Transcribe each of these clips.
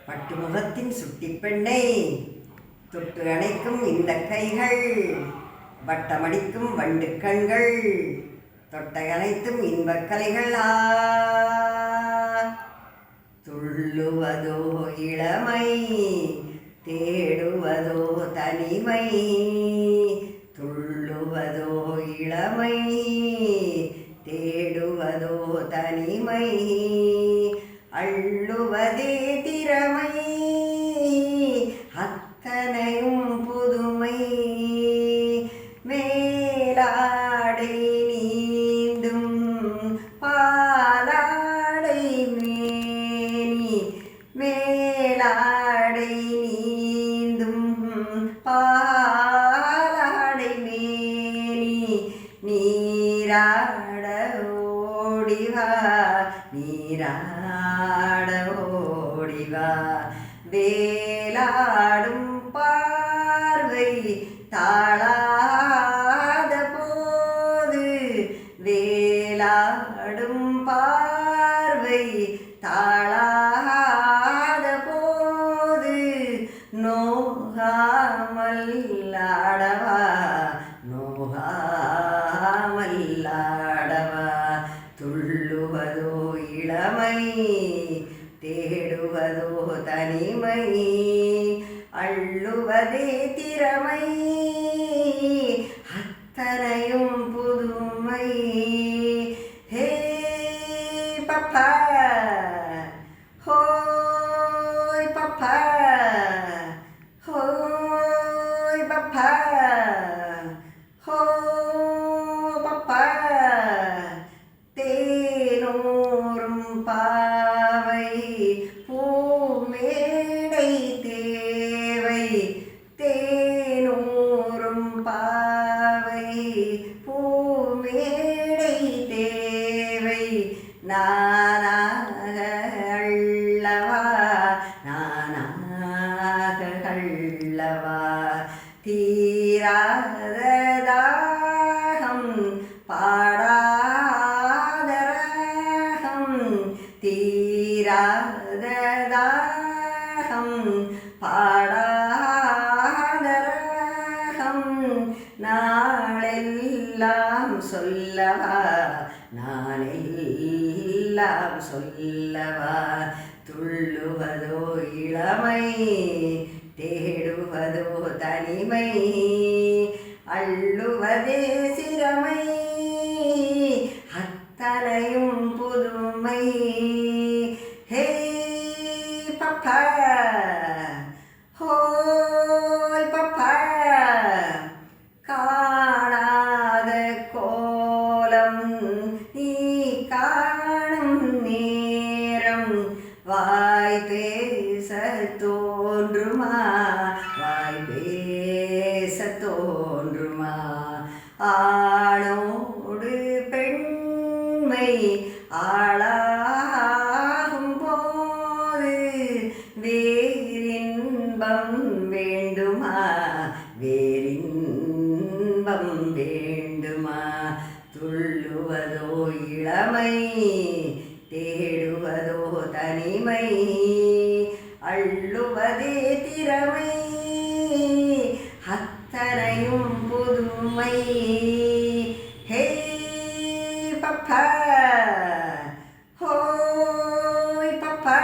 பட்டுமுகத்தின் சுட்டி பெண்ணை தொட்டு அணைக்கும் இந்த கைகள், வட்டமடிக்கும் வண்டு கண்கள், தொட்டை அனைத்தும் இன்பக் கலைகள். துள்ளுவதோ இளமை, தேடுவதோ தனிமை. துள்ளுவதோ இளமை, தேடுவதோ தனிமை. அள்ளுவதே திறமை, அத்தனையும் புதுமை. மேலாடை நீந்தும் பாலாடை மேனி. மேலாடை நீந்தும் பாலாடை மேனி. நீராட ஓடிவா, நீராட ஓடிவா. வேலாடும் பார்வை தாழாத போது, வேலாடும் பார்வை தாழாத போது. நோகாமல் ஆடவா, நோகாமல் ஆடவா. துள்ளுவதோ இளமை, தேடுவதோ தனிமை. அள்ளுவதே திறமை, அத்தனையும் புதுமை. ஹே பப்பா, ஹோய் பப்பா, ஹோய் பப்பா, ஹோ பப்பா. தேனூரும் பாவை பூமேடை தேவை. தேனூரும் பாவை பூமேடை தேவை. நானாக அள்ளவா, நானாக அள்ளவா. தீராத தாகம் பாடாத ராகம். தீராத தாகம் பாடாத ராகம். நாளெல்லாம் சொல்லவா, நாளெல்லாம் சொல்லவா. துள்ளுவதோ இளமை, தேடுவதோ தனிமை. அள்ளுவதே சிரமை, அத்தனையும் புதுமை. ஹே பப்பா, ஹோய் பப்பா. காணாத கோலம் நீ காணும் நேரம். வாய் பேச தோன்றுமா, வாய் பேச தோன்றுமா. ஆணோடு பெண்மை ஆளாகும் போது, வேறின்பம் வேண்டுமா, வேறின்பம் வேண்டுமா. துள்ளுவதோ இளமை, தேடுவதோ தனிமை. அள்ளுவதே திறமை, அத்தனையும் புதுமை. ஹே பப்பா, ஹோய் பப்பா,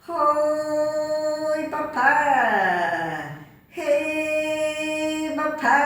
ஹோய் பப்பா. ஹே பப்பா.